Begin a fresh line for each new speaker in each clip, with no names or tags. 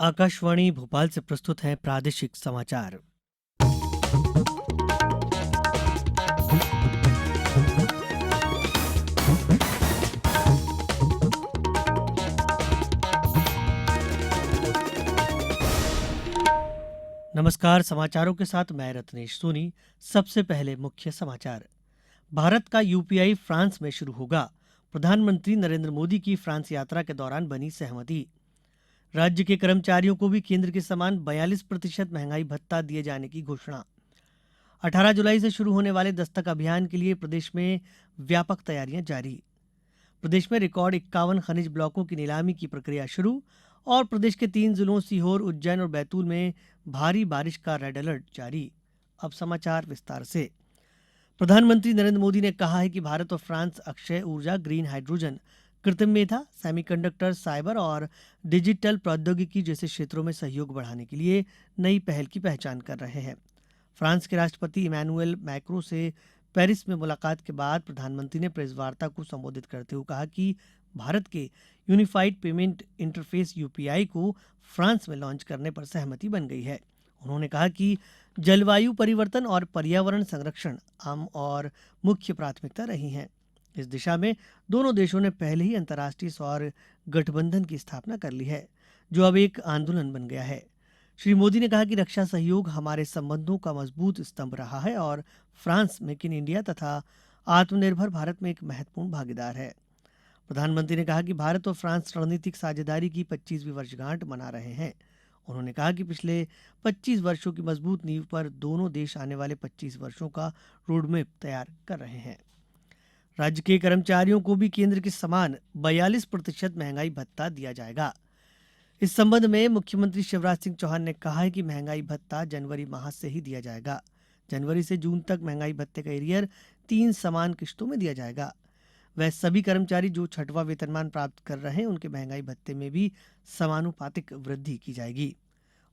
आकाशवाणी भोपाल से प्रस्तुत है प्रादेशिक समाचार। नमस्कार, समाचारों के साथ मैं रत्नेश सोनी। सबसे पहले मुख्य समाचार। भारत का यूपीआई फ्रांस में शुरू होगा। प्रधानमंत्री नरेंद्र मोदी की फ्रांस यात्रा के दौरान बनी सहमति। राज्य के कर्मचारियों को भी केंद्र के समान 42% महंगाई भत्ता दिए जाने की घोषणा। 18 जुलाई से शुरू होने वाले दस्तक अभियान के लिए प्रदेश में व्यापक तैयारियां जारी। प्रदेश में रिकॉर्ड 51 खनिज ब्लॉकों की नीलामी की प्रक्रिया शुरू। और प्रदेश के 3 जिलों सीहोर, उज्जैन और बैतूल में भारी बारिश का रेड अलर्ट जारी। अब समाचार विस्तार से। प्रधानमंत्री नरेंद्र मोदी ने कहा है कि भारत और फ्रांस अक्षय ऊर्जा, ग्रीन हाइड्रोजन, कृत्रिम मेधा, सेमीकंडक्टर, साइबर और डिजिटल प्रौद्योगिकी जैसे क्षेत्रों में सहयोग बढ़ाने के लिए नई पहल की पहचान कर रहे हैं। फ्रांस के राष्ट्रपति इमैनुएल मैक्रों से पेरिस में मुलाकात के बाद प्रधानमंत्री ने प्रेस वार्ता को संबोधित करते हुए कहा कि भारत के यूनिफाइड पेमेंट इंटरफेस यूपीआई को फ्रांस में लॉन्च करने पर सहमति बन गई है। उन्होंने कहा कि जलवायु परिवर्तन और पर्यावरण संरक्षण आम और मुख्य प्राथमिकता रही हैं। इस दिशा में दोनों देशों ने पहले ही अंतर्राष्ट्रीय सौर गठबंधन की स्थापना कर ली है, जो अब एक आंदोलन बन गया है। श्री मोदी ने कहा कि रक्षा सहयोग हमारे संबंधों का मजबूत स्तंभ रहा है और फ्रांस मेक इन इंडिया तथा आत्मनिर्भर भारत में एक महत्वपूर्ण भागीदार है। प्रधानमंत्री ने कहा कि भारत और फ्रांस रणनीतिक साझेदारी की 25वीं वर्षगांठ मना रहे हैं। उन्होंने कहा कि पिछले 25 वर्षों की मजबूत नींव पर दोनों देश आने वाले 25 वर्षों का रोडमैप तैयार कर रहे हैं। राज्य के कर्मचारियों को भी केंद्र के समान 42% महंगाई भत्ता दिया जाएगा। इस संबंध में मुख्यमंत्री शिवराज सिंह चौहान ने कहा है कि महंगाई भत्ता जनवरी माह से ही दिया जाएगा। जनवरी से जून तक महंगाई भत्ते का एरियर 3 समान किश्तों में दिया जाएगा। वह सभी कर्मचारी जो छठवां वेतनमान प्राप्त कर रहे हैं उनके महंगाई भत्ते में भी समानुपातिक वृद्धि की जाएगी।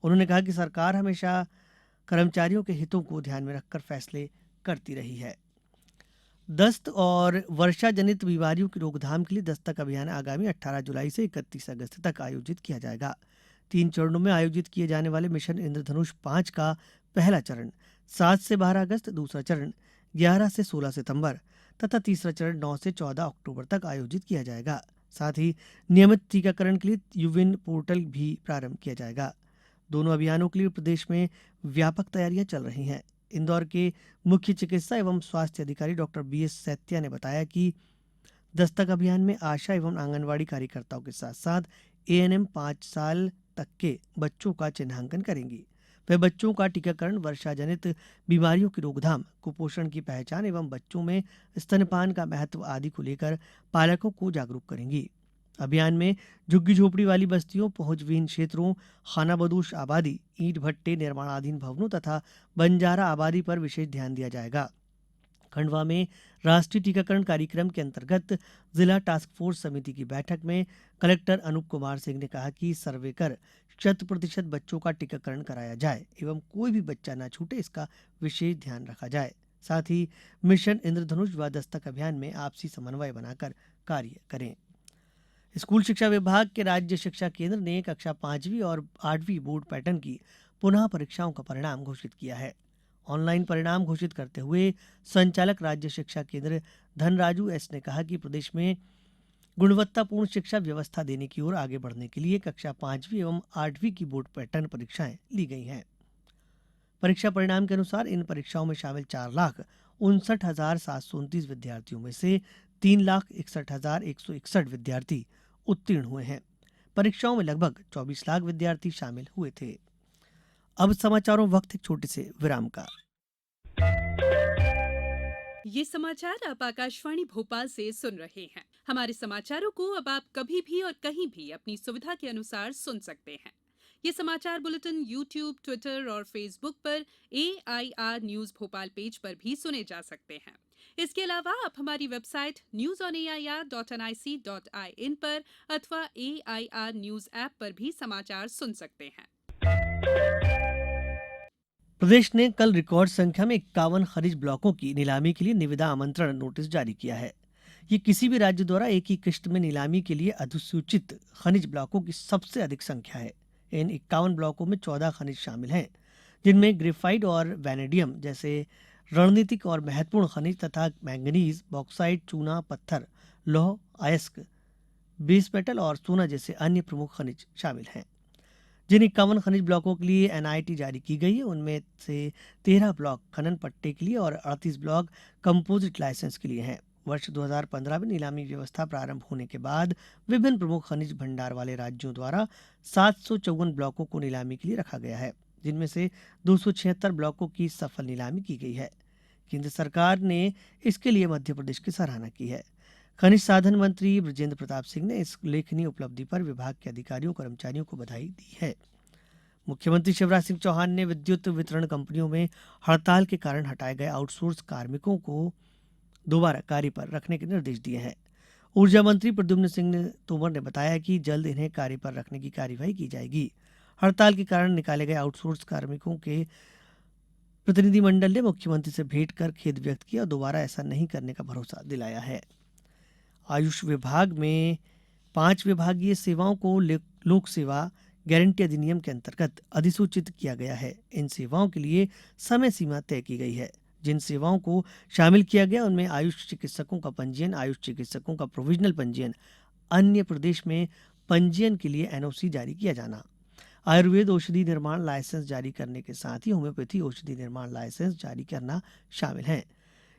उन्होंने कहा कि सरकार हमेशा कर्मचारियों के हितों को ध्यान में रखकर फैसले करती रही है। दस्त और वर्षा जनित बीमारियों की रोकथाम के लिए दस्तक अभियान आगामी 18 जुलाई से 31 अगस्त तक आयोजित किया जाएगा। 3 चरणों में आयोजित किए जाने वाले मिशन इंद्रधनुष 5 का पहला चरण 7 से 12 अगस्त, दूसरा चरण 11 से 16 सितंबर तथा तीसरा चरण 9 से 14 अक्टूबर तक आयोजित किया जाएगा। साथ ही नियमित टीकाकरण के लिए यूविन पोर्टल भी प्रारंभ किया जाएगा। दोनों अभियानों के लिए प्रदेश में व्यापक तैयारियां चल रही हैं। इंदौर के मुख्य चिकित्सा एवं स्वास्थ्य अधिकारी डॉक्टर बीएस सैतिया ने बताया कि दस्तक अभियान में आशा एवं आंगनवाड़ी कार्यकर्ताओं के साथ साथ एएनएम 5 साल तक के बच्चों का चिन्हांकन करेंगी। वे बच्चों का टीकाकरण, वर्षा जनित बीमारियों की रोकथाम, कुपोषण की पहचान एवं बच्चों में स्तनपान का महत्व आदि को लेकर पालकों को जागरूक करेंगी। अभियान में झुग्गी झोपड़ी वाली बस्तियों, पहुंचविहीन क्षेत्रों, खानाबदोश आबादी, ईंट भट्टे, निर्माणाधीन भवनों तथा बंजारा आबादी पर विशेष ध्यान दिया जाएगा। खंडवा में राष्ट्रीय टीकाकरण कार्यक्रम के अंतर्गत जिला टास्क फोर्स समिति की बैठक में कलेक्टर अनूप कुमार सिंह ने कहा कि सर्वे कर 100% बच्चों का टीकाकरण कराया जाए एवं कोई भी बच्चा न छूटे, इसका विशेष ध्यान रखा जाए। साथ ही मिशन इंद्रधनुष व दस्तक अभियान में आपसी समन्वय बनाकर कार्य करें। स्कूल शिक्षा विभाग के राज्य शिक्षा केंद्र ने कक्षा 5वीं और 8वीं बोर्ड पैटर्न की पुनः परीक्षाओं का परिणाम घोषित किया है। ऑनलाइन परिणाम घोषित करते हुए संचालक राज्य शिक्षा केंद्र धनराजू एस ने कहा कि प्रदेश में गुणवत्तापूर्ण शिक्षा व्यवस्था देने की ओर आगे बढ़ने के लिए कक्षा 5वीं एवं 8वीं की बोर्ड पैटर्न परीक्षाएं ली गई हैं। परीक्षा परिणाम के अनुसार इन परीक्षाओं में शामिल 4,59,729 विद्यार्थियों में से 3,61,161 विद्यार्थी उत्तीर्ण हुए हैं। परीक्षाओं में लगभग 24 लाख विद्यार्थी शामिल हुए थे। अब समाचारों वक्त एक छोटे से विराम का।
ये समाचार आप आकाशवाणी भोपाल से सुन रहे हैं। हमारे समाचारों को अब आप कभी भी और कहीं भी अपनी सुविधा के अनुसार सुन सकते हैं। ये समाचार बुलेटिन YouTube, ट्विटर और फेसबुक पर AIR न्यूज भोपाल पेज पर भी सुने जा सकते हैं। इसके अलावा आप हमारी वेबसाइट newsonair.nic.in पर अथवा AIR न्यूज ऐप पर भी समाचार सुन सकते हैं।
प्रदेश ने कल रिकॉर्ड संख्या में 51 खनिज ब्लॉकों की नीलामी के लिए निविदा आमंत्रण नोटिस जारी किया है। ये किसी भी राज्य द्वारा एक ही किश्त में नीलामी के लिए अधिसूचित खनिज ब्लॉकों की सबसे अधिक संख्या है। इन 51 ब्लॉकों में 14 खनिज शामिल हैं, जिनमें ग्रेफाइट और वैनेडियम जैसे रणनीतिक और महत्वपूर्ण खनिज तथा मैंगनीज, बॉक्साइट, चूना पत्थर, लौह अयस्क, बेस मेटल और सोना जैसे अन्य प्रमुख खनिज शामिल हैं। जिन 51 खनिज ब्लॉकों के लिए एनआईटी जारी की गई है, उनमें से 13 ब्लॉक खनन पट्टे के लिए और 38 ब्लॉक कंपोजिट लाइसेंस के लिए हैं। वर्ष 2015 में नीलामी व्यवस्था प्रारंभ होने के बाद विभिन्न प्रमुख खनिज भंडार वाले राज्यों द्वारा 754 ब्लॉकों को नीलामी के लिए रखा गया है, जिनमें से 276 ब्लॉकों की सफल नीलामी की गई है। केंद्र सरकार ने इसके लिए मध्य प्रदेश की सराहना की है। खनिज साधन मंत्री बृजेंद्र प्रताप सिंह ने इस उल्लेखनीय उपलब्धि पर विभाग के अधिकारियों कर्मचारियों को बधाई दी है। मुख्यमंत्री शिवराज सिंह चौहान ने विद्युत वितरण कंपनियों में हड़ताल के कारण हटाए गए आउटसोर्स कार्मिकों को दोबारा कार्य पर रखने के निर्देश दिए हैं। ऊर्जा मंत्री प्रद्युम्न सिंह तोमर ने बताया कि जल्द इन्हें कार्य पर रखने की कार्यवाही की जाएगी। हड़ताल के कारण निकाले गए आउटसोर्स कार्मिकों के प्रतिनिधिमंडल ने मुख्यमंत्री से भेंट कर खेद व्यक्त किया और दोबारा ऐसा नहीं करने का भरोसा दिलाया है। आयुष विभाग में 5 विभागीय सेवाओं को लोक सेवा गारंटी अधिनियम के अंतर्गत अधिसूचित किया गया है। इन सेवाओं के लिए समय सीमा तय की गई है। जिन सेवाओं को शामिल किया गया उनमें आयुष चिकित्सकों का पंजीयन, आयुष चिकित्सकों का प्रोविजनल पंजीयन, अन्य प्रदेश में पंजीयन के लिए एनओसी जारी किया जाना, आयुर्वेद औषधि निर्माण लाइसेंस जारी करने के साथ ही होम्योपैथी औषधि निर्माण लाइसेंस जारी करना शामिल है।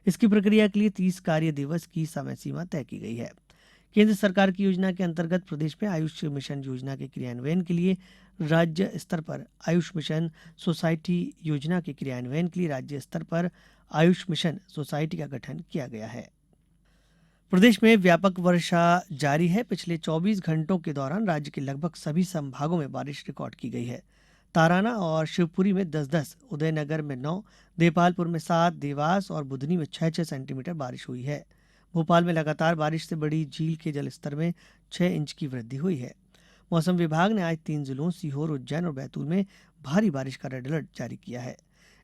इसकी प्रक्रिया के लिए 30 कार्य दिवस की समय सीमा तय की गई है। केंद्र सरकार की योजना के अंतर्गत प्रदेश में आयुष मिशन योजना के क्रियान्वयन के लिए राज्य स्तर पर आयुष मिशन सोसाइटी योजना के क्रियान्वयन के लिए राज्य स्तर पर आयुष मिशन सोसाइटी का गठन किया गया है। प्रदेश में व्यापक वर्षा जारी है। पिछले 24 घंटों के दौरान राज्य के लगभग सभी संभागों में बारिश रिकॉर्ड की गई है। ताराना और शिवपुरी में 10-10, उदयनगर में 9, देपालपुर में 7, देवास और बुधनी में 6-6 सेंटीमीटर बारिश हुई है। भोपाल में लगातार बारिश से बड़ी झील के जलस्तर में 6 इंच की वृद्धि हुई है। मौसम विभाग ने आज 3 जिलों सीहोर, उज्जैन और बैतूल में भारी बारिश का रेड अलर्ट जारी किया है।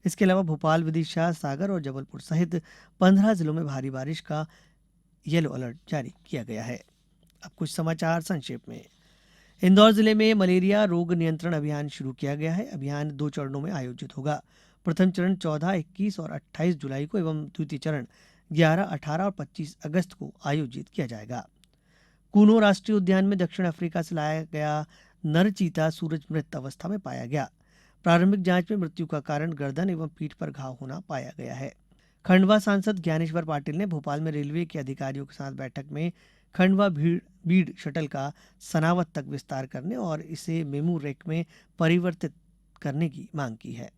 इसके अलावा भोपाल, विदिशा, सागर और जबलपुर सहित 15 जिलों में भारी बारिश का येलो अलर्ट जारी किया गया है। अब कुछ समाचार संक्षेप में। इंदौर जिले में मलेरिया रोग नियंत्रण अभियान शुरू किया गया है। अभियान 2 चरणों में आयोजित होगा। प्रथम चरण 14, 21 और 28 जुलाई को एवं द्वितीय चरण 11, 18 और 25 अगस्त को आयोजित किया जाएगा। कूनो राष्ट्रीय उद्यान में दक्षिण अफ्रीका से लाया गया नर चीता सूरज मृत अवस्था में पाया गया। प्रारंभिक जांच में मृत्यु का कारण गर्दन एवं पीठ पर घाव होना पाया गया है। खंडवा सांसद ज्ञानेश्वर पाटिल ने भोपाल में रेलवे के अधिकारियों के साथ बैठक में खंडवा बीड़ शटल का सनावत तक विस्तार करने और इसे मेमू रेक में परिवर्तित करने की मांग की है।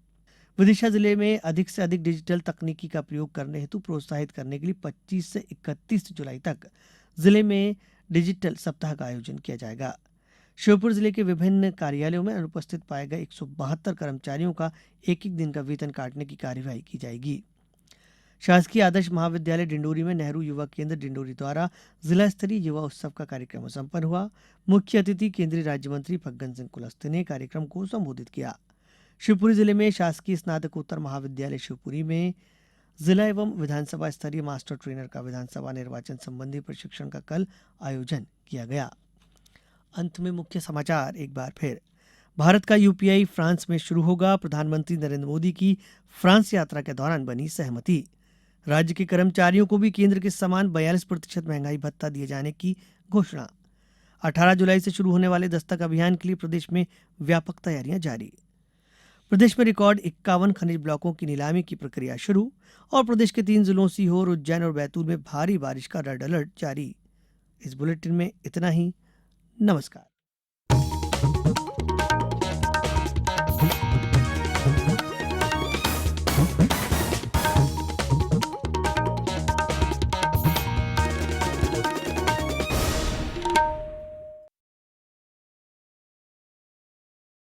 विदिशा जिले में अधिक से अधिक डिजिटल तकनीकी का प्रयोग करने हेतु प्रोत्साहित करने के लिए 25 से 31 जुलाई तक जिले में डिजिटल सप्ताह का आयोजन किया जाएगा। श्योपुर जिले के विभिन्न कार्यालयों में अनुपस्थित पाए गए 172 कर्मचारियों का एक दिन का वेतन काटने की कार्यवाही की जाएगी। शासकीय आदर्श महाविद्यालय डिंडोरी में नेहरू युवा केंद्र डिंडोरी द्वारा जिला स्तरीय युवा उत्सव का कार्यक्रम संपन्न हुआ। मुख्य अतिथि केंद्रीय राज्य मंत्री फग्गन सिंह कुलस्ते ने कार्यक्रम को संबोधित किया। शिवपुरी जिले में शासकीय स्नातकोत्तर महाविद्यालय शिवपुरी में जिला एवं विधानसभा स्तरीय मास्टर ट्रेनर का विधानसभा निर्वाचन संबंधी प्रशिक्षण का कल आयोजन किया गया। अंत में मुख्य समाचार एक बार फिर। भारत का यूपीआई फ्रांस में शुरू होगा। प्रधानमंत्री नरेंद्र मोदी की फ्रांस यात्रा के दौरान बनी सहमति। राज्य के कर्मचारियों को भी केंद्र के समान 42% महंगाई भत्ता दिए जाने की घोषणा। 18 जुलाई से शुरू होने वाले दस्तक अभियान के लिए प्रदेश में व्यापक तैयारियां जारी। प्रदेश में रिकॉर्ड 51 खनिज ब्लॉकों की नीलामी की प्रक्रिया शुरू और प्रदेश के 3 जिलों सीहोर, उज्जैन और बैतूल में भारी बारिश का रेड अलर्ट जारी। इस बुलेटिन में इतना ही। नमस्कार।